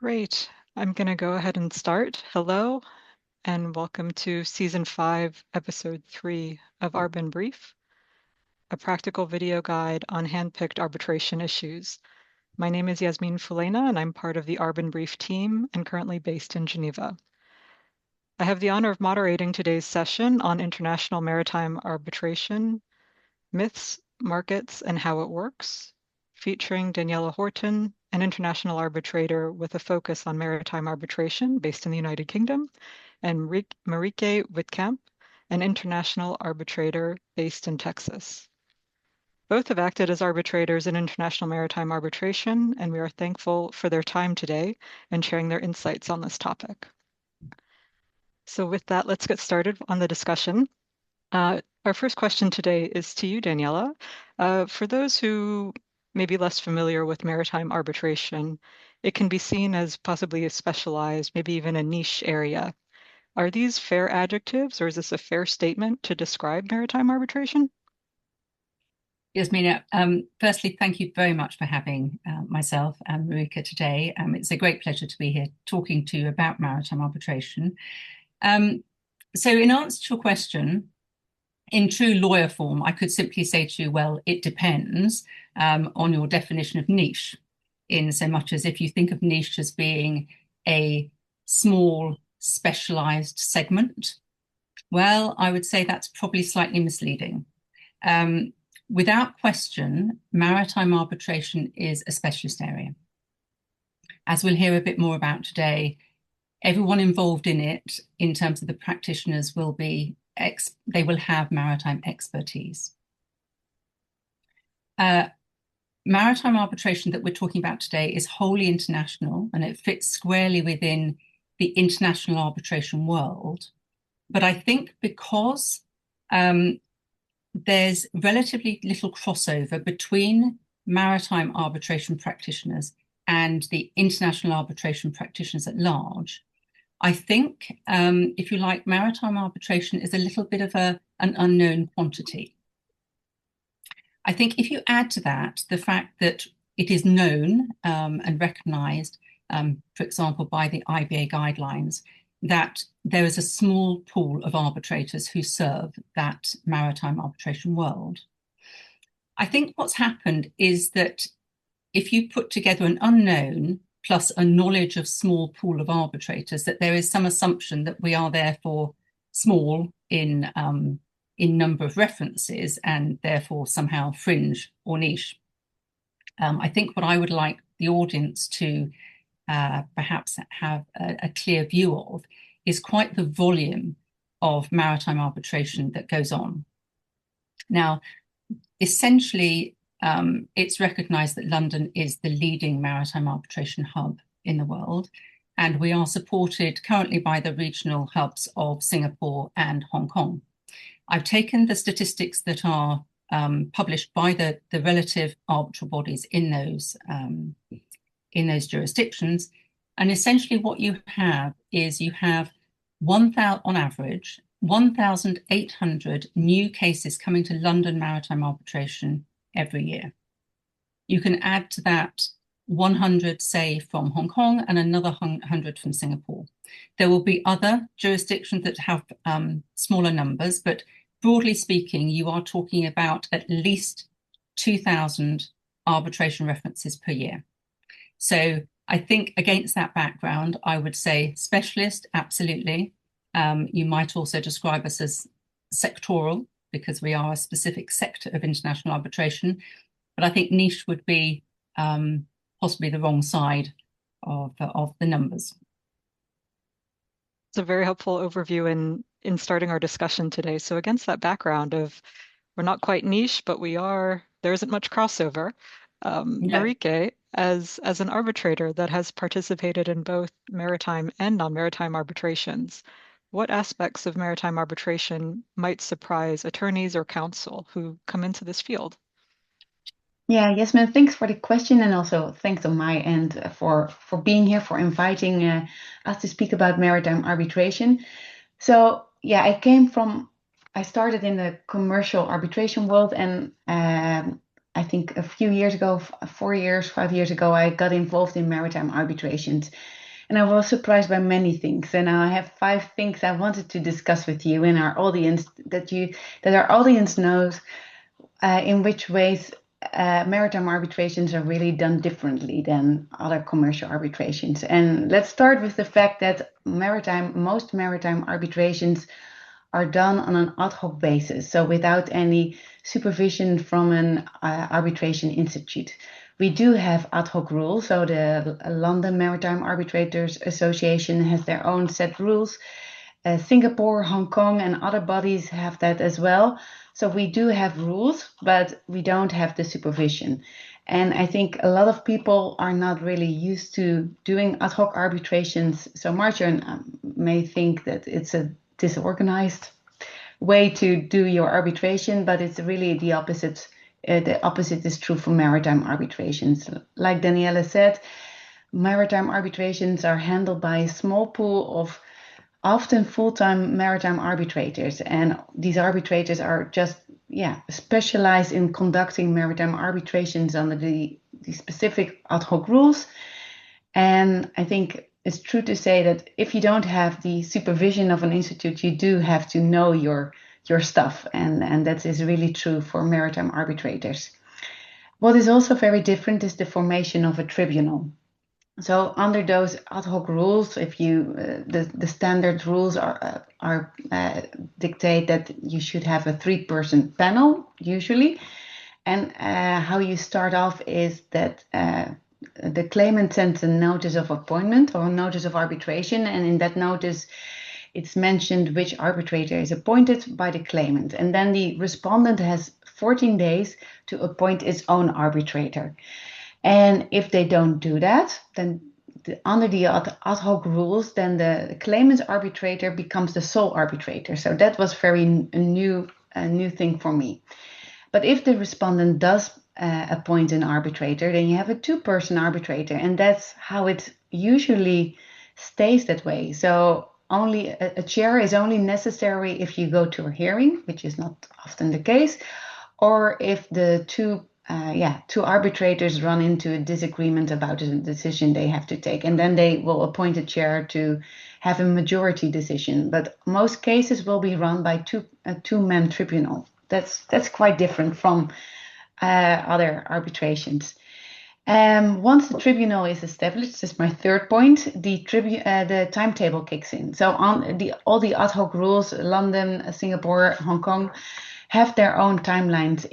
Great. I'm going to go ahead and start. Hello, and welcome to Season 5, Episode 3 of ARBinBRIEF, a practical video guide on hand-picked arbitration issues. My name is Yasmine Fulena, and I'm part of the ARBinBRIEF team and currently based in Geneva. I have the honor of moderating today's session on international maritime arbitration, myths, markets, and how it works, featuring Daniella Horton, an international arbitrator with a focus on maritime arbitration based in the United Kingdom, and Marieke Witkamp, an international arbitrator based in Texas. Both have acted as arbitrators in international maritime arbitration, and we are thankful for their time today and sharing their insights on this topic. So with that, let's get started on the discussion. Our first question today is to you, Daniella. For those who may be less familiar with maritime arbitration, it can be seen as possibly a specialized, maybe even a niche area. Are these fair adjectives, or is this a fair statement to describe maritime arbitration? Yasmina, firstly, thank you very much for having myself and Marieke today. It's a great pleasure to be here talking to you about maritime arbitration. So in answer to your question, in true lawyer form, I could simply say to you, well, it depends on your definition of niche, in so much as if you think of niche as being a small specialized segment, well, I would say that's probably slightly misleading. Without question, maritime arbitration is a specialist area. As we'll hear a bit more about today, everyone involved in it, in terms of the practitioners, they will have maritime expertise. Maritime arbitration that we're talking about today is wholly international, and it fits squarely within the international arbitration world. But I think because there's relatively little crossover between maritime arbitration practitioners and the international arbitration practitioners at large, I think, if you like, maritime arbitration is a little bit of an unknown quantity. I think if you add to that the fact that it is known and recognised, for example, by the IBA guidelines, that there is a small pool of arbitrators who serve that maritime arbitration world, I think what's happened is that if you put together an unknown plus a knowledge of small pool of arbitrators, that there is some assumption that we are therefore small in number of references and therefore somehow fringe or niche. I think what I would like the audience to perhaps have a clear view of is quite the volume of maritime arbitration that goes on. Now, essentially, it's recognised that London is the leading maritime arbitration hub in the world, and we are supported currently by the regional hubs of Singapore and Hong Kong. I've taken the statistics that are published by the relative arbitral bodies in those jurisdictions, and essentially what you have is you have on average 1,800 new cases coming to London maritime arbitration every year. You can add to that 100, say, from Hong Kong and another 100 from Singapore. There will be other jurisdictions that have smaller numbers, but broadly speaking, you are talking about at least 2,000 arbitration references per year. So I think against that background, I would say specialist, absolutely. You might also describe us as sectoral, because we are a specific sector of international arbitration. But I think niche would be possibly the wrong side of the numbers. It's a very helpful overview in starting our discussion today. So against that background of we're not quite niche, but there isn't much crossover. Marieke, as an arbitrator that has participated in both maritime and non-maritime arbitrations, what aspects of maritime arbitration might surprise attorneys or counsel who come into this field? Yeah, Yasmin, thanks for the question, and also thanks on my end for being here, for inviting us to speak about maritime arbitration. So yeah, I started in the commercial arbitration world, and I think a few years ago, 4 years, 5 years ago, I got involved in maritime arbitrations. and I was surprised by many things. And I have 5 things I wanted to discuss with you and our audience that our audience knows in which ways maritime arbitrations are really done differently than other commercial arbitrations. And let's start with the fact that most maritime arbitrations are done on an ad hoc basis, so without any supervision from an arbitration institute. We do have ad hoc rules, so the London Maritime Arbitrators Association has their own set rules. Singapore, Hong Kong, and other bodies have that as well. So we do have rules, but we don't have the supervision. And I think a lot of people are not really used to doing ad hoc arbitrations so much, and may think that it's a disorganized way to do your arbitration, but it's really the opposite. The opposite is true for maritime arbitrations. Like Daniella said, maritime arbitrations are handled by a small pool of often full-time maritime arbitrators, and these arbitrators are just specialized in conducting maritime arbitrations under the specific ad hoc rules. And I think it's true to say that if you don't have the supervision of an institute, you do have to know your stuff, and that is really true for maritime arbitrators. What is also very different is the formation of a tribunal. So under those ad hoc rules, if you the standard rules are dictate that you should have a 3-person panel usually, and how you start off is that the claimant sends a notice of appointment or a notice of arbitration, and in that notice it's mentioned which arbitrator is appointed by the claimant, and then the respondent has 14 days to appoint its own arbitrator. And if they don't do that, then under the ad hoc rules, then the claimant's arbitrator becomes the sole arbitrator. So that was a new thing for me. But if the respondent does appoint an arbitrator, then you have a 2-person arbitrator, and that's how it usually stays that way. So only a chair is only necessary if you go to a hearing, which is not often the case, or if the two arbitrators run into a disagreement about a decision they have to take, and then they will appoint a chair to have a majority decision. But most cases will be run by a two-man tribunal. That's quite different from other arbitrations. Once the tribunal is established, this is my 3rd point, the timetable kicks in. So all the ad hoc rules, London, Singapore, Hong Kong, have their own timelines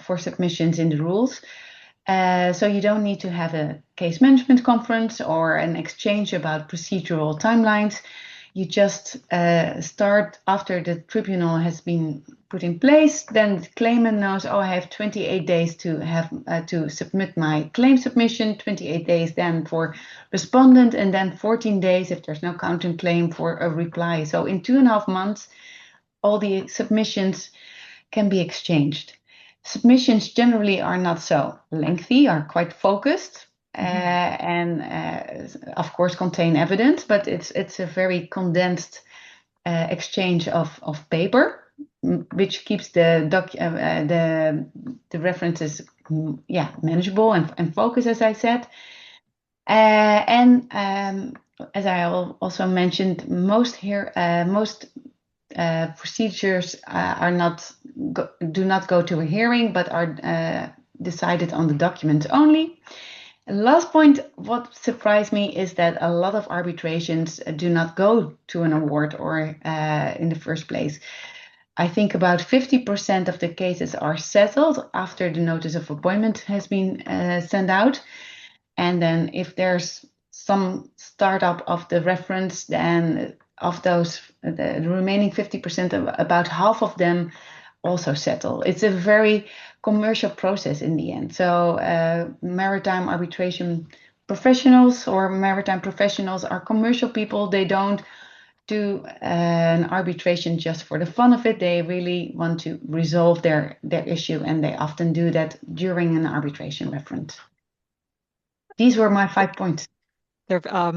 for submissions in the rules. So you don't need to have a case management conference or an exchange about procedural timelines. You just start after the tribunal has been put in place. Then the claimant knows, I have 28 days to have to submit my claim submission, 28 days then for respondent, and then 14 days if there's no counterclaim for a reply. So in 2.5 months, all the submissions can be exchanged. Submissions generally are not so lengthy, are quite focused, and of course contain evidence, but it's a very condensed exchange of paper, which keeps the references manageable and focused, as I said. As I also mentioned, most procedures do not go to a hearing, but are decided on the documents only. Last point, what surprised me is that a lot of arbitrations do not go to an award or in the first place. I think about 50% of the cases are settled after the notice of appointment has been sent out. And then if there's some startup of the reference, then of those, the remaining 50%, about half of them also settle. It's a very commercial process in the end. So maritime arbitration professionals or maritime professionals are commercial people. They don't do an arbitration just for the fun of it. They really want to resolve their issue, and they often do that during an arbitration reference. These were my 5 points. There are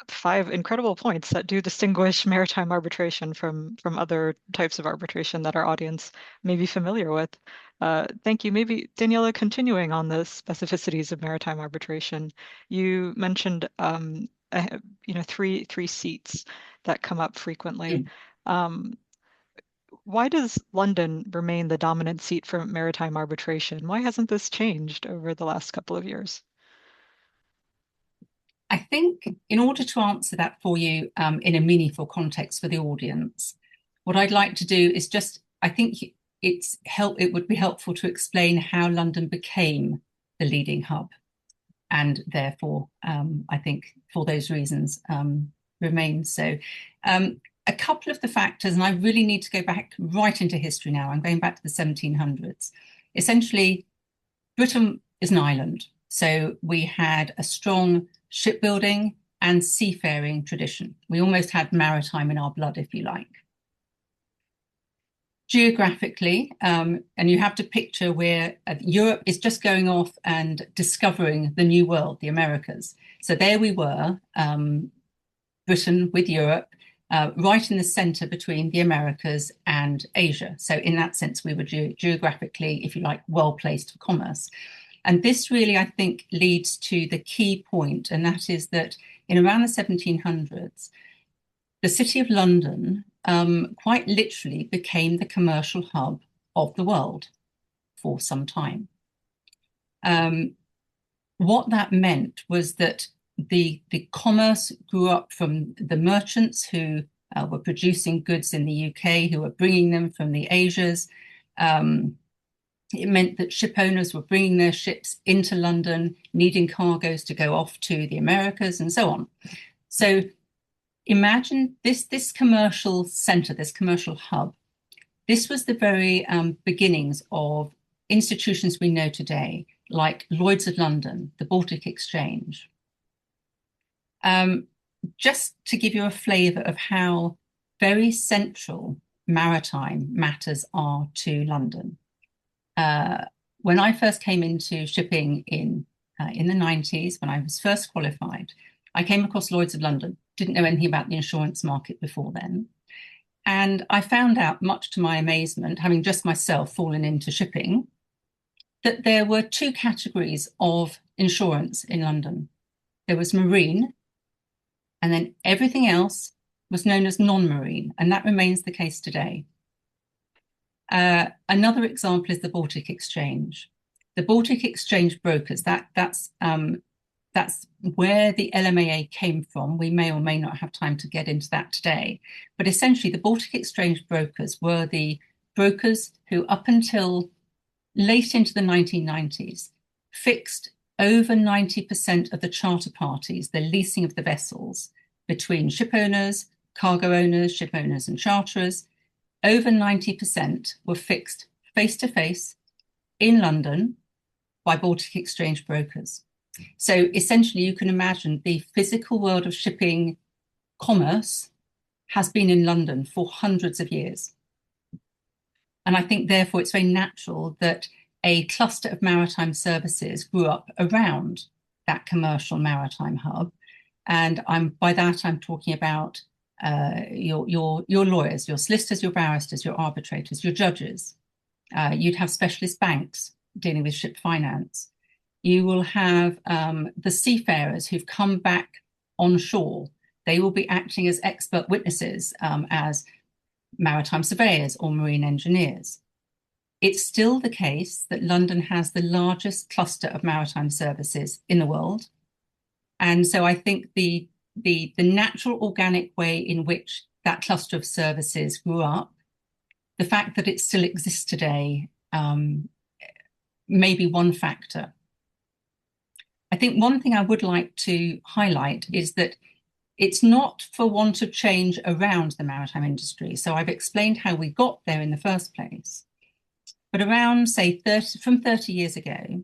5 incredible points that do distinguish maritime arbitration from other types of arbitration that our audience may be familiar with. Thank you. Maybe, Daniella, continuing on the specificities of maritime arbitration, you mentioned three seats that come up frequently. Why does London remain the dominant seat for maritime arbitration? Why hasn't this changed over the last couple of years? I think in order to answer that for you in a meaningful context for the audience, what I'd like to do is I think it would be helpful to explain how London became the leading hub, and therefore, I think for those reasons, remains so. A couple of the factors, and I really need to go back right into history now. I'm going back to the 1700s. Essentially, Britain is an island. So we had a strong shipbuilding and seafaring tradition. We almost had maritime in our blood, if you like. Geographically, and you have to picture where Europe is just going off and discovering the new world, the Americas. So there we were, Britain with Europe, right in the center between the Americas and Asia. So in that sense, we were geographically, if you like, well placed for commerce. And this really, I think, leads to the key point, and that is that in around the 1700s, the city of London quite literally became the commercial hub of the world for some time. What that meant was that the commerce grew up from the merchants who were producing goods in the UK, who were bringing them from the Asias. It meant that ship owners were bringing their ships into London, needing cargoes to go off to the Americas and so on. So imagine this commercial center, this commercial hub. This was the very beginnings of institutions we know today, like Lloyd's of London, the Baltic Exchange. Just to give you a flavour of how very central maritime matters are to London. When I first came into shipping in the 90s, when I was first qualified, I came across Lloyd's of London, didn't know anything about the insurance market before then. And I found out, much to my amazement, having just myself fallen into shipping, that there were two categories of insurance in London. There was marine, and then everything else was known as non-marine, and that remains the case today. Another example is the Baltic Exchange. The Baltic Exchange brokers, that's where the LMAA came from. We may or may not have time to get into that today. But essentially, the Baltic Exchange brokers were the brokers who, up until late into the 1990s, fixed over 90% of the charter parties, the leasing of the vessels, between ship owners, cargo owners, ship owners and charterers. Over 90% were fixed face-to-face in London by Baltic Exchange brokers. So essentially, you can imagine the physical world of shipping commerce has been in London for hundreds of years. And I think, therefore, it's very natural that a cluster of maritime services grew up around that commercial maritime hub. And by that, I'm talking about your lawyers, your solicitors, your barristers, your arbitrators, your judges. You'd have specialist banks dealing with ship finance. You will have the seafarers who've come back on shore. They will be acting as expert witnesses, as maritime surveyors or marine engineers. It's still the case that London has the largest cluster of maritime services in the world. And so I think the natural organic way in which that cluster of services grew up, the fact that it still exists today, may be one factor. I think one thing I would like to highlight is that it's not for want of change around the maritime industry. So I've explained how we got there in the first place. But around, say, 30 years ago,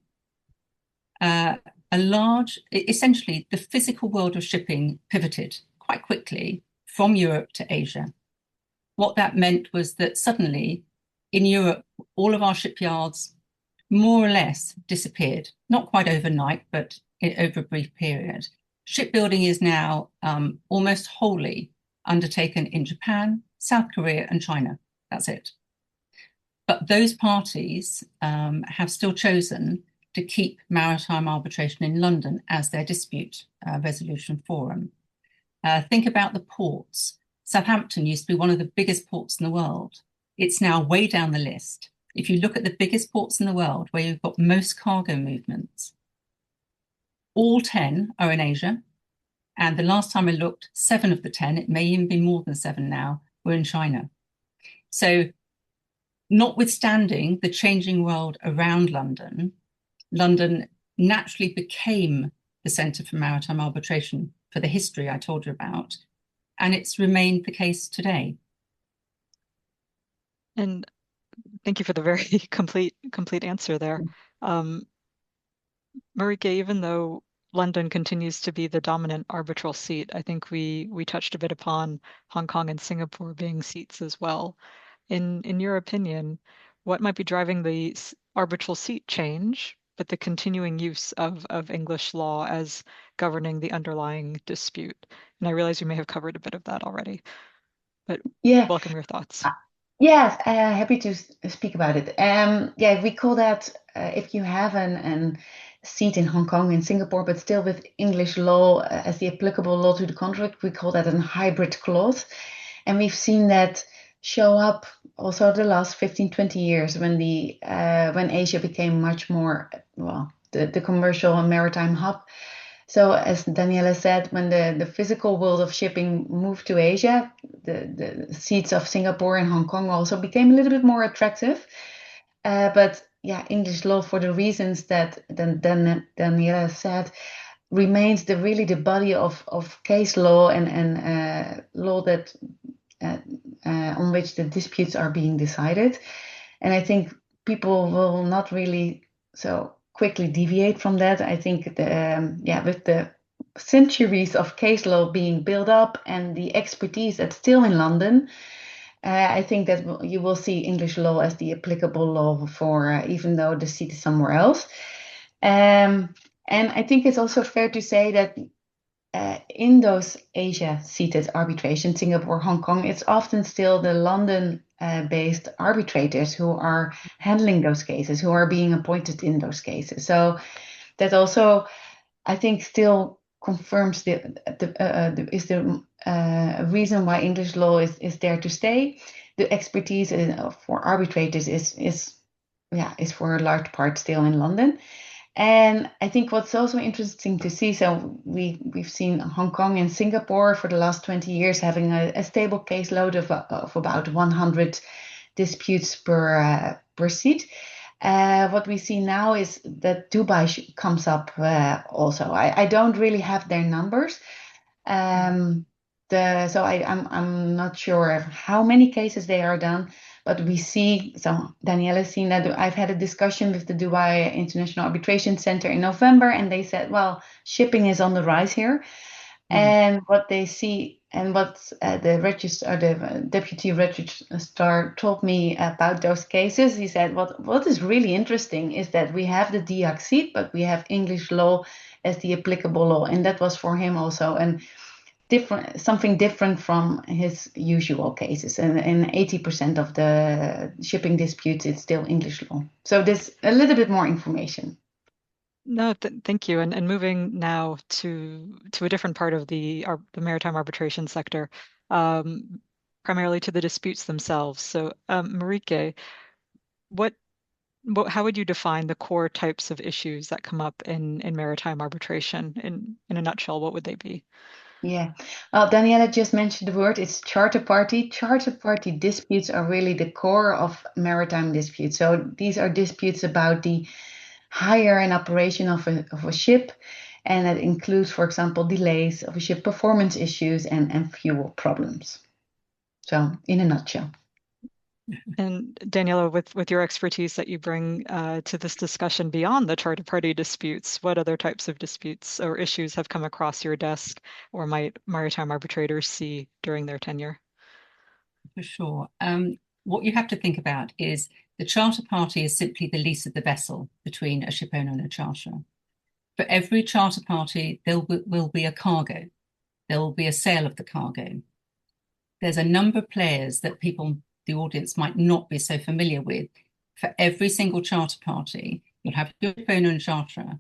essentially the physical world of shipping pivoted quite quickly from Europe to Asia. What that meant was that suddenly in Europe, all of our shipyards more or less disappeared, not quite overnight, but over a brief period. Shipbuilding is now almost wholly undertaken in Japan, South Korea, and China. That's it. But those parties have still chosen to keep maritime arbitration in London as their dispute resolution forum. Think about the ports. Southampton used to be one of the biggest ports in the world. It's now way down the list. If you look at the biggest ports in the world where you've got most cargo movements, all 10 are in Asia. And the last time I looked, 7 of the 10, it may even be more than 7 now, were in China. So notwithstanding the changing world around London, London naturally became the centre for maritime arbitration for the history I told you about, and it's remained the case today. And thank you for the very complete answer there. Marieke, even though London continues to be the dominant arbitral seat, I think we touched a bit upon Hong Kong and Singapore being seats as well. In your opinion, what might be driving the arbitral seat change, but the continuing use of English law as governing the underlying dispute? And I realize you may have covered a bit of that already, but Yeah. welcome your thoughts. Yes, happy to speak about it. Yeah, we call that if you have an seat in Hong Kong and Singapore, but still with English law as the applicable law to the contract, we call that a hybrid clause. And we've seen that show up also the last 15, 20 years when when Asia became much more, well, the commercial and maritime hub. So as Daniella said, when the physical world of shipping moved to Asia, the seats of Singapore and Hong Kong also became a little bit more attractive. But yeah, English law, for the reasons that Daniella said, remains really the body of case law and law that on which the disputes are being decided. And I think people will not really so quickly deviate from that. I think with the centuries of case law being built up and the expertise that's still in London, I think that you will see English law as the applicable law for even though the seat is somewhere else. And I think it's also fair to say that in those Asia-seated arbitration, Singapore, Hong Kong, it's often still the London-based arbitrators who are handling those cases, who are being appointed in those cases. So that also, I think, still confirms the reason why English law is there to stay. The expertise for arbitrators is for a large part still in London. And I think what's also interesting to see, so we've seen Hong Kong and Singapore for the last 20 years having a stable caseload of about 100 disputes per seat. What we see now is that Dubai comes up also. I don't really have their numbers. So I'm not sure how many cases they are done. But we see, so Daniella has seen that. I've had a discussion with the Dubai International Arbitration Center in November, and they said, well, shipping is on the rise here. And what they see, and what the deputy registrar told me about those cases, he said, what is really interesting is that we have the 𝗔𝗥𝗕𝗙 seat, but we have English law as the applicable law. And that was for him also something different from his usual cases. And in 80% of the shipping disputes, it's still English law. So there's a little bit more information. No, thank you. And moving now to a different part of the maritime arbitration sector, primarily to the disputes themselves. So, Marieke, how would you define the core types of issues that come up in maritime arbitration? In a nutshell, what would they be? Yeah, well, Daniella just mentioned the word. It's charter party. Charter party disputes are really the core of maritime disputes. So these are disputes about the hire and operation of a ship, and that includes, for example, delays of a ship, performance issues, and fuel problems. So in a nutshell. And Daniella, with your expertise that you bring to this discussion beyond the charter party disputes, what other types of disputes or issues have come across your desk or might maritime arbitrators see during their tenure? For sure. What you have to think about is the charter party is simply the lease of the vessel between a ship owner and a charterer. For every charter party, there will be a cargo. There will be a sale of the cargo. There's a number of players that the audience might not be so familiar with. For every single charter party, you'll have your ship owner and charterer.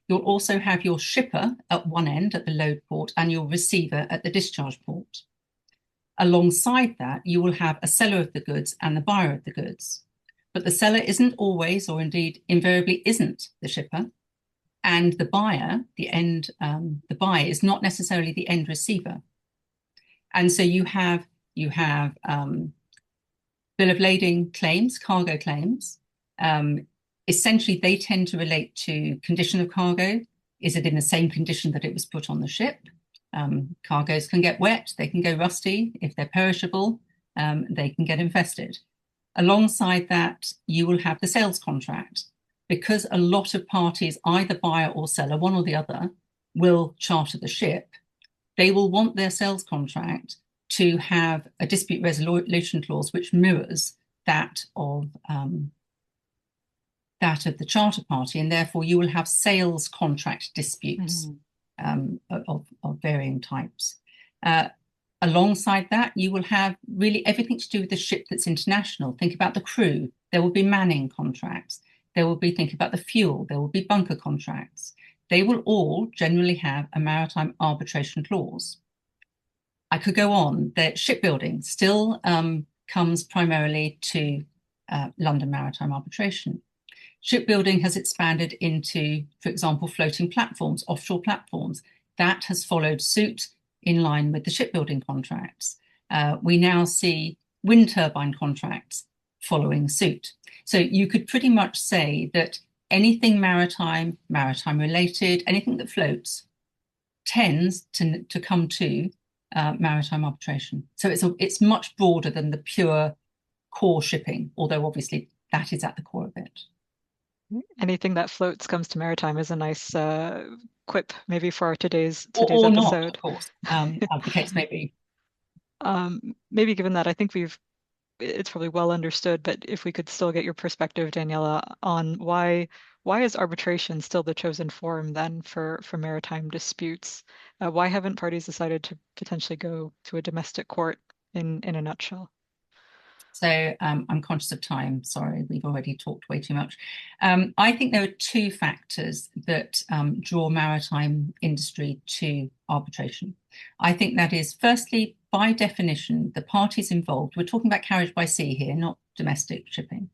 You'll also have your shipper at one end at the load port and your receiver at the discharge port. Alongside that, you will have a seller of the goods and the buyer of the goods. But the seller isn't always, or indeed invariably isn't, the shipper. And the buyer, the buyer is not necessarily the end receiver. And so you have bill of lading claims, cargo claims. Essentially, they tend to relate to condition of cargo. Is it in the same condition that it was put on the ship? Cargoes can get wet, they can go rusty. If they're perishable, they can get infested. Alongside that, you will have the sales contract, because a lot of parties, either buyer or seller, one or the other, will charter the ship. They will want their sales contract to have a dispute resolution clause which mirrors that of the charter party, and therefore you will have sales contract disputes of varying types. Alongside that, you will have really everything to do with the ship that's international. Think about the crew. There will be manning contracts. There will be, think about the fuel. There will be bunker contracts. They will all generally have a maritime arbitration clause. I could go on. The shipbuilding still comes primarily to London Maritime Arbitration. Shipbuilding has expanded into, for example, floating platforms, offshore platforms. That has followed suit in line with the shipbuilding contracts. We now see wind turbine contracts following suit. So you could pretty much say that anything maritime related, anything that floats tends to come to maritime arbitration. So it's much broader than the pure core shipping, although obviously that is at the core of it. Anything that floats comes to maritime is a nice quip, maybe for our today's or episode. Not, of course, as the case may be. Maybe given that, I think it's probably well understood, but if we could still get your perspective, Daniella, on why is arbitration still the chosen forum then for maritime disputes? Why haven't parties decided to potentially go to a domestic court in a nutshell? So I'm conscious of time. Sorry, we've already talked way too much. I think there are two factors that draw maritime industry to arbitration. I think that is, firstly, by definition, the parties involved, we're talking about carriage by sea here, not domestic shipping.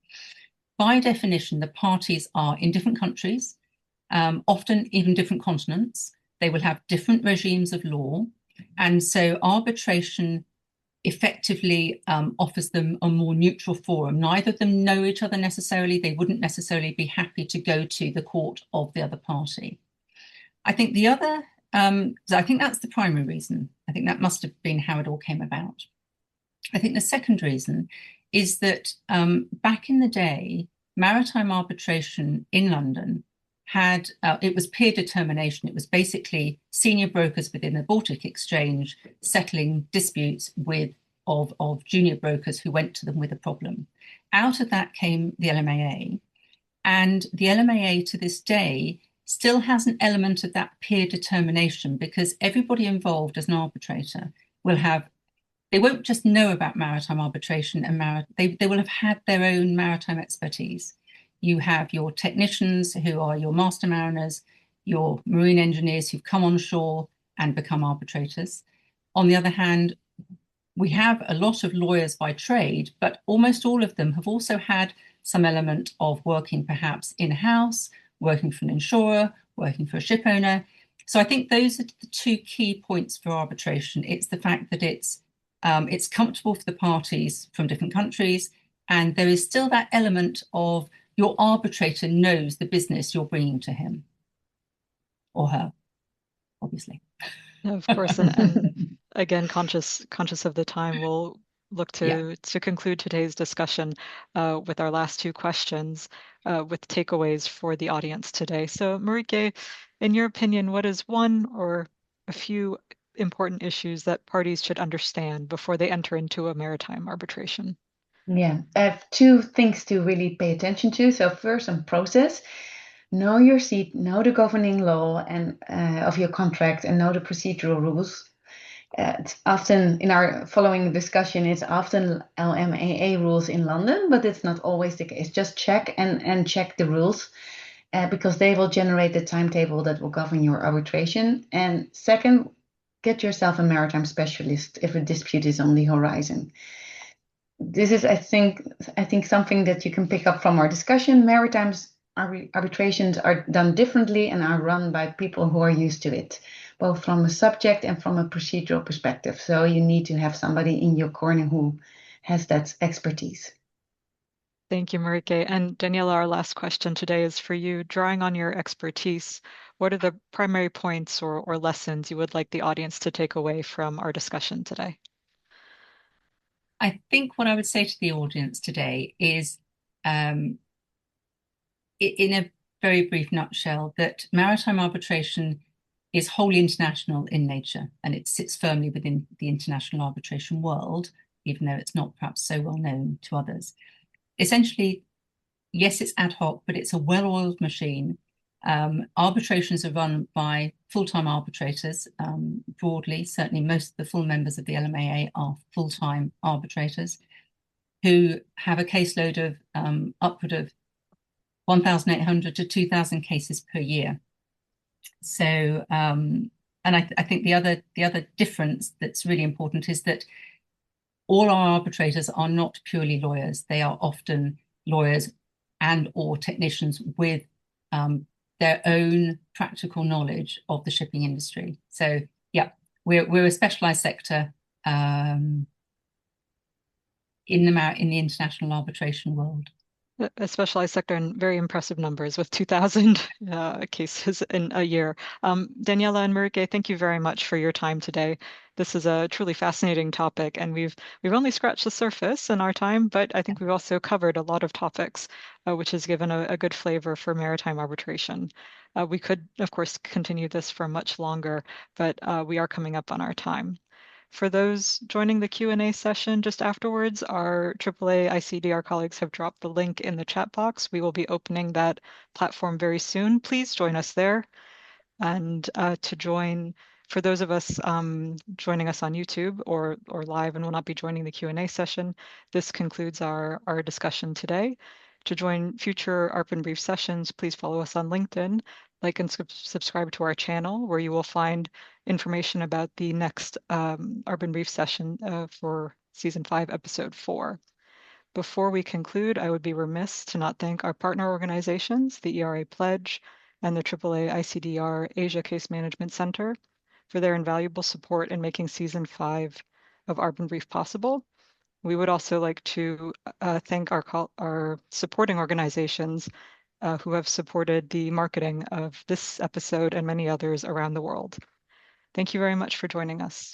By definition, the parties are in different countries, often even different continents. They will have different regimes of law. And so arbitration effectively offers them a more neutral forum. Neither of them know each other necessarily. They wouldn't necessarily be happy to go to the court of the other party. I think the other, I think that's the primary reason. I think that must have been how it all came about. I think the second reason is that back in the day, maritime arbitration in London had, it was peer determination. It was basically senior brokers within the Baltic Exchange settling disputes of junior brokers who went to them with a problem. Out of that came the LMAA. And the LMAA to this day still has an element of that peer determination, because everybody involved as an arbitrator will have, they won't just know about maritime arbitration and they will have had their own maritime expertise. You have your technicians who are your master mariners, your marine engineers who've come on shore and become arbitrators. On the other hand, we have a lot of lawyers by trade, but almost all of them have also had some element of working perhaps in-house, working for an insurer, working for a ship owner. So I think those are the two key points for arbitration. It's the fact that it's comfortable for the parties from different countries, and there is still that element of your arbitrator knows the business you're bringing to him or her, obviously. Of course, and again, conscious of the time, we'll look to conclude today's discussion with our last two questions with takeaways for the audience today. So, Marieke, in your opinion, what is one or a few important issues that parties should understand before they enter into a maritime arbitration? Yeah, I have two things to really pay attention to. So first, on process, know your seat, know the governing law and of your contract, and know the procedural rules. It's often, in our following discussion, it's often LMAA rules in London, but it's not always the case. Just check and check the rules. because they will generate the timetable that will govern your arbitration. And second, get yourself a maritime specialist if a dispute is on the horizon. This is, I think something that you can pick up from our discussion. Maritime arbitrations are done differently and are run by people who are used to it, both from a subject and from a procedural perspective. So you need to have somebody in your corner who has that expertise. Thank you, Marieke. And Daniella, our last question today is for you. Drawing on your expertise, what are the primary points or lessons you would like the audience to take away from our discussion today? I think what I would say to the audience today is, in a very brief nutshell, that maritime arbitration is wholly international in nature, and it sits firmly within the international arbitration world, even though it's not perhaps so well known to others. Essentially, yes, it's ad hoc, but it's a well-oiled machine. Arbitrations are run by full-time arbitrators, broadly. Certainly most of the full members of the LMAA are full-time arbitrators who have a caseload of upward of 1,800 to 2,000 cases per year. So, and I think the other difference that's really important is that all our arbitrators are not purely lawyers. They are often lawyers and or technicians with their own practical knowledge of the shipping industry. So yeah, we're a specialized sector in the international arbitration world. A specialized sector and very impressive numbers with 2,000 cases in a year. Daniella and Marieke, thank you very much for your time today. This is a truly fascinating topic, and we've only scratched the surface in our time, but I think we've also covered a lot of topics, which has given a good flavor for maritime arbitration. We could, of course, continue this for much longer, but we are coming up on our time. For those joining the Q&A session just afterwards, our AAA ICDR colleagues have dropped the link in the chat box. We will be opening that platform very soon. Please join us there. And to join, for those of us joining us on YouTube or live and will not be joining the Q&A session, this concludes our discussion today. To join future ARBinBRIEF sessions, please follow us on LinkedIn, like and subscribe to our channel, where you will find information about the next ARBinBRIEF session for Season 5, Episode 4. Before we conclude, I would be remiss to not thank our partner organizations, the ERA Pledge and the AAA ICDR Asia Case Management Center, for their invaluable support in making Season 5 of ARBinBRIEF possible. We would also like to thank our supporting organizations who have supported the marketing of this episode and many others around the world. Thank you very much for joining us.